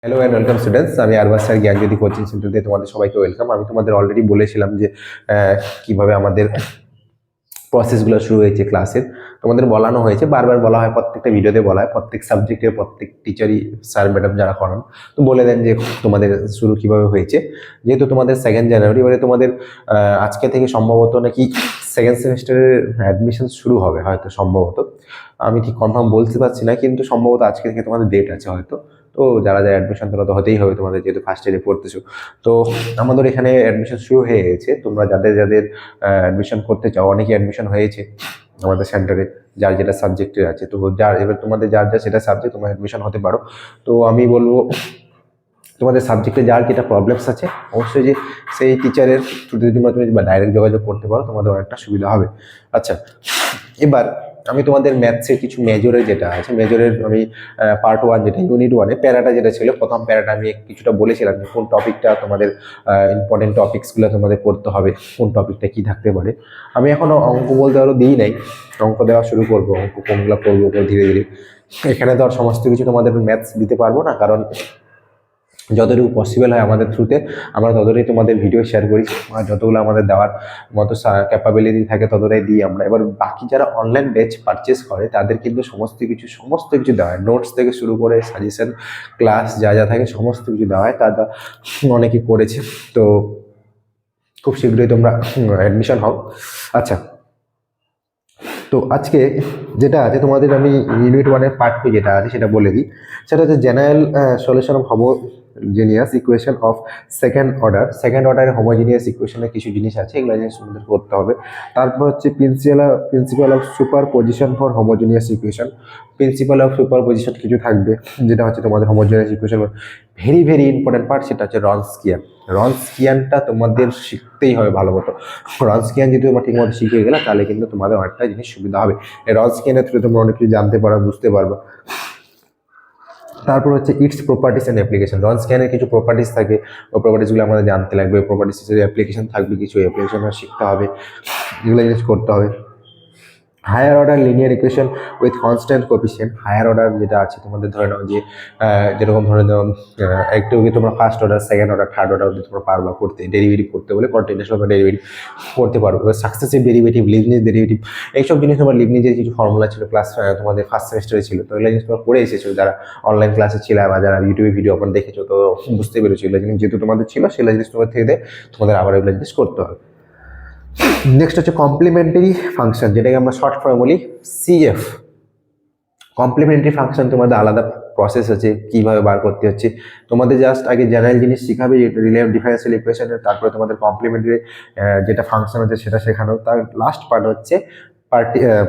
Hello and welcome students. আমি Arbaaz sir জ্ঞানজ্যোতি coaching centre দিয়ে তোমাদের সবাইকে ওয়েলকাম। আমি তোমাদের অলরেডি বলেছিলাম যে কিভাবে আমাদের প্রসেসগুলো শুরু হয়েছে ক্লাসের, তোমাদের বলানো হয়েছে, বারবার বলা হয়, প্রত্যেকটা ভিডিওতে বলা হয়, প্রত্যেক সাবজেক্টের প্রত্যেক টিচারই স্যার ম্যাডাম যারা করান তো বলে দেন যে তোমাদের শুরু কিভাবে হয়েছে। যেহেতু তোমাদের 2nd জানুয়ারি, এবারে তোমাদের আজকে থেকে সম্ভবত নাকি সেকেন্ড সেমিস্টারের অ্যাডমিশন শুরু হবে হয়তো, সম্ভবত আমি ঠিক কনফার্ম বলতে পারছি না, কিন্তু সম্ভবত আজকে থেকে তোমাদের ডেট আছে হয়তো। তো যারা যারা অ্যাডমিশন তোরা তো হতেই হবে তোমাদের, যেহেতু ফার্স্ট ইয়ারে পড়তেছো। তো আমাদের এখানে অ্যাডমিশন শুরু হয়ে গেছে। তোমরা যাদের যাদের অ্যাডমিশন করতে চাও, অনেকেই অ্যাডমিশন হয়েছে আমাদের সেন্টারে, যার যেটা সাবজেক্টের আছে। তো যার এবার তোমাদের যার যা সেটা সাবজেক্ট, তোমরা অ্যাডমিশন হতে পারো। তো আমি বলবো তোমাদের সাবজেক্টে যার যেটা প্রবলেমস আছে অবশ্যই যে সেই টিচারের থ্রুতে তোমরা তুমি ডাইরেক্ট যোগাযোগ করতে পারো, তোমাদের অনেকটা সুবিধা হবে। আচ্ছা, এবার আমি তোমাদের ম্যাথসের কিছু মেজরের যেটা আছে, মেজরের আমি পার্ট 1 যেটা ইউনিট 1-এ প্যারাটা যেটা ছিল, প্রথম প্যারাটা আমি কিছুটা বলেছিলাম যে কোন টপিকটা তোমাদের ইম্পর্টেন্ট টপিকসগুলো তোমাদের পড়তে হবে, কোন টপিকটা কী থাকতে পারে। আমি এখনও অঙ্ক বলতে আরও দিই নাই, অঙ্ক দেওয়া শুরু করবো, অঙ্ক কোনগুলো করবো ধীরে ধীরে। এখানে তো আর সমস্ত কিছু তোমাদের ম্যাথস দিতে পারবো না, কারণ যতটুকু পসিবল হয় আমাদের থ্রুতে আমরা ততটাই তোমাদের ভিডিও শেয়ার করি, আর যতগুলো আমাদের দেওয়ার মতো ক্যাপাবিলিটি থাকে ততটাই দিই আমরা। এবার বাকি যারা অনলাইন ব্যাচ পারচেস করে তাদের কিন্তু সমস্ত কিছু দেওয়া হয়, নোটস থেকে শুরু করে সাজেশন, ক্লাস যা যা থাকে সমস্ত কিছু দেওয়া হয়, তা অনেকে করেছে। তো খুব শীঘ্রই তোমরা অ্যাডমিশন হও। আচ্ছা, তো আজকে যেটা আছে তোমাদের, আমি ইউনিট 1-এর পার্ট 2 যেটা আছে সেটা বলে দিই। সেটা হচ্ছে general solution of homogeneous equation of second অর্ডারের হোমোজিনিয়াস ইকুয়েশনের কিছু জিনিস আছে, এগুলো জিনিস তোমাদের করতে হবে। তারপর হচ্ছে principal of super position for homogeneous equation. Principal of super position কিছু থাকবে, যেটা হচ্ছে তোমাদের homogeneous equation very very important part, সেটা হচ্ছে রনস্কিয়ান। রনস্কিয়ানটা তোমাদের শিখতেই হবে ভালো মতো। রনস্কিয়ান যদি তোমরা ঠিক মতো শিখে গেলে তাহলে কিন্তু তোমাদের অনেকটা জিনিস সুবিধা হবে। এই রনস্কিয়ানের থ্রুতে তোমরা অনেক কিছু জানতে পারো, বুঝতে পারবে। তারপর হচ্ছে ইটস প্রপার্টিস অ্যান্ড অ্যাপ্লিকেশন। রনস্কিয়ানের কিছু প্রপার্টিস থাকে, ওই প্রপার্টিসগুলো আমাদের জানতে লাগবে। ওই প্রপার্টিসের অ্যাপ্লিকেশন থাকবে, কিছু অ্যাপ্লিকেশন শিখতে হবে, এগুলো জিনিস করতে হবে। Higher order linear equation with constant coefficient. Higher order যেটা আছে তোমাদের ধরে নাও যে যেরকম ধরে নাও একটু তোমরা first order, second order, third order অব্দি তোমরা পারবা করতে, ডেরিভেটিভ করতে বলে কন্টিনিউয়াস ডেরিভেটিভ করতে পারবো। এবার সাকসেসিভ ডেরিভেটিভ, লিবনিজ ডেরিভেটিভ, এইসব জিনিস তোমার লিবনিজের কিছু ফর্মুলা ছিল ক্লাস তোমাদের ফার্স্ট সেমিস্টারে ছিল, তো এগুলো জিনিস তোমরা পড়ে এসেছো যারা অনলাইন ক্লাসে ছিল বা যারা ইউটিউবে ভিডিও আপনি দেখেছো, তো বুঝতে পেরেছো এগুলো জিনিস যেহেতু তোমাদের ছিল, সেগুলো জিনিস তোমার থেকে তোমাদের আবার এগুলো জিনিস করতে হবে। নেক্সট হচ্ছে কমপ্লিমেন্টারি ফাংশন, যেটাকে আমরা শর্ট ফর্মে বলি সিএফ। কমপ্লিমেন্টারি ফাংশন তোমাদের আলাদা প্রসেস আছে, কিভাবে বার করতে হচ্ছে। তোমাদের জাস্ট আগে জেনারেল জিনিস শিখাবে, রিলেটিভ ডিফারেন্সিয়াল ইকুয়েশনের, তারপরে তোমাদের কমপ্লিমেন্টারি যেটা ফাংশন আছে সেটা শেখানো। তার লাস্ট পার্ট হচ্ছে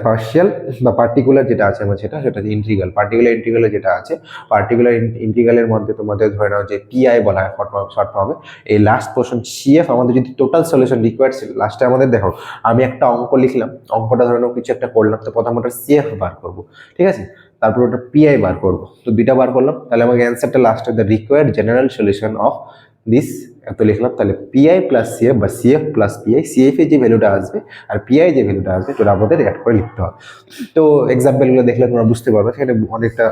পার্শিয়াল বা পার্টিকুলার যেটা আছে আমার, সেটা ইন্টিগ্রাল। পার্টিকুলার ইন্টিগ্রালে যেটা আছে, পার্টিকুলার ইন্টিগ্রালের মধ্যে তোমাদের ধরে নাও যে পিআই বলা হয় শর্ট ফর্মে। এই লাস্ট পোর্শন সিএফ আমাদের যদি টোটাল সলিউশন রিকোয়ার্ড ছিল, লাস্টে আমাদের দেখো আমি একটা অঙ্ক লিখলাম, অঙ্কটা ধরে নাও কিছু একটা করলাম, তো প্রথম ওটা সিএফ বার করবো, ঠিক আছে, তারপর ওটা পিআই বার করবো, তো দুইটা বার করলাম, তাহলে আমাকে অ্যান্সারটা লাস্টে the required general solution of this এত লিখলাম। তাহলে পিআই প্লাস সিএফ বা সিএফ প্লাস পিআই, সিএফ এর যে ভ্যালুটা আসবে আর পিআই যে ভ্যালুটা আসবে সেটা আমাদের অ্যাড করে লিখতে হবে। তো এক্সাম্পলগুলো দেখলে তোমরা বুঝতে পারবে, সেখানে অনেকটা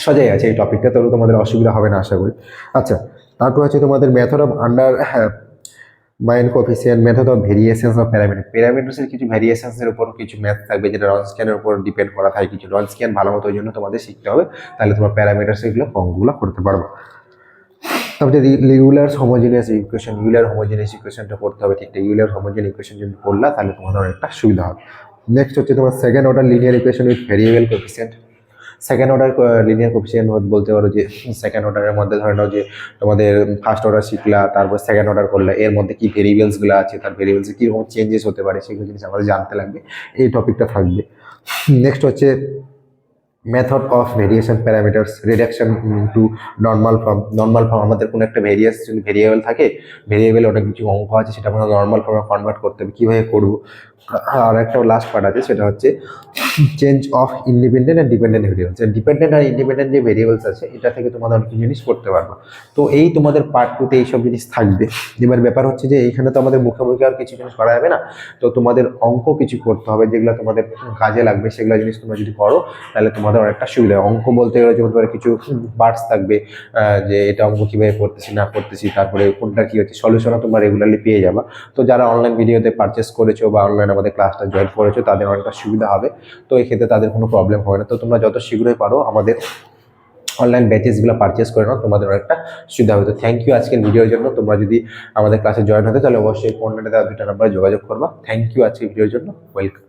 সজাই আছে এই টপিকটা, তাহলে তোমাদের অসুবিধা হবে না আশা করি। আচ্ছা, তারপর হচ্ছে তোমাদের method of undetermined coefficient, method of variations of parameter. প্যারামিটার্সের কিছু ভেরিয়েশনসের উপর কিছু ম্যাথ থাকবে, যেটা রনস্কিয়ানের উপর ডিপেন্ড করা থাকে কিছু। রনস্কিয়ান ভালো মতো ওই জন্য তোমাদের শিখতে হবে, তাহলে তোমার প্যারামিটার্স এগুলো ফর্মগুলো করতে পারবে। তারপরে Euler homogeneous equation, Euler homogeneous ইকুয়েশনটা করতে হবে ঠিকঠাক। ইউলার হোমোজিনিয়াস ইকুয়েশন যদি করলা তাহলে তোমাদের অনেকটা সুবিধা হবে। নেক্সট হচ্ছে তোমার second order linear equation with variable coefficient. Second order linear coefficient বলতে পারো যে সেকেন্ড অর্ডারের মধ্যে ধরে নাও যে তোমাদের ফার্স্ট অর্ডার শিখলা, তারপর সেকেন্ড অর্ডার করলে, এর মধ্যে কি ভেরিয়েবলসগুলো আছে, তার ভেরিয়েবলসে কীরকম চেঞ্জেস হতে পারে, সেগুলো জিনিস আমাদের জানতে লাগবে, এই টপিকটা থাকবে। নেক্সট হচ্ছে method of variation parameters, reduction to normal form. Normal form আমাদের কোনো একটা ভেরিয়েবল থাকে, ভেরিয়েবল ওটা কিছু অঙ্ক আছে, সেটা আমরা নর্মাল ফর্মে কনভার্ট করতে হবে, কীভাবে করবো। আর একটা লাস্ট পার্ট আছে, সেটা হচ্ছে change of independent and dependent variables. Dependent আর ইন্ডিপেন্ডেন্ট যে ভেরিয়েবলস আছে এটা থেকে তোমাদের অনেক জিনিস করতে পারবো। তো এই তোমাদের পার্ট 2-তে এইসব জিনিস থাকবে। এবার ব্যাপার হচ্ছে যে এইখানে তো আমাদের মুখে আর কিছু জিনিস করা যাবে না, তো তোমাদের অঙ্ক কিছু করতে হবে যেগুলো তোমাদের কাজে লাগবে, সেগুলো জিনিস তোমরা যদি করো তাহলে তোমাদের তোমাদের অনেকটা সুবিধা হয়। অঙ্ক বলতে গেলে যেমন তোমার কিছু পার্টস থাকবে, যে এটা অঙ্ক কীভাবে করতেছি না করতেছি, তারপরে কোনটা কী হচ্ছে সলিউশনও তোমরা রেগুলারলি পেয়ে যাবা। তো যারা অনলাইন ভিডিওতে পারচেস করেছো বা অনলাইন আমাদের ক্লাসটা জয়েন করেছো তাদের অনেকটা সুবিধা হবে। তো এই ক্ষেত্রে তাদের কোনো প্রবলেম হবে না। তো তোমরা যত শীঘ্রই পারো আমাদের অনলাইন ব্যাচেসগুলো পারচেস করে নাও, তোমাদের অনেকটা সুবিধা হবে। তো থ্যাংক ইউ আজকের ভিডিওর জন্য। তোমরা যদি আমাদের ক্লাসে জয়েন হতে তাহলে অবশ্যই ফোন দেওয়া 2টা নাম্বারে যোগাযোগ করবা। থ্যাংক ইউ আজকের ভিডিওর জন্য। ওয়েলকাম।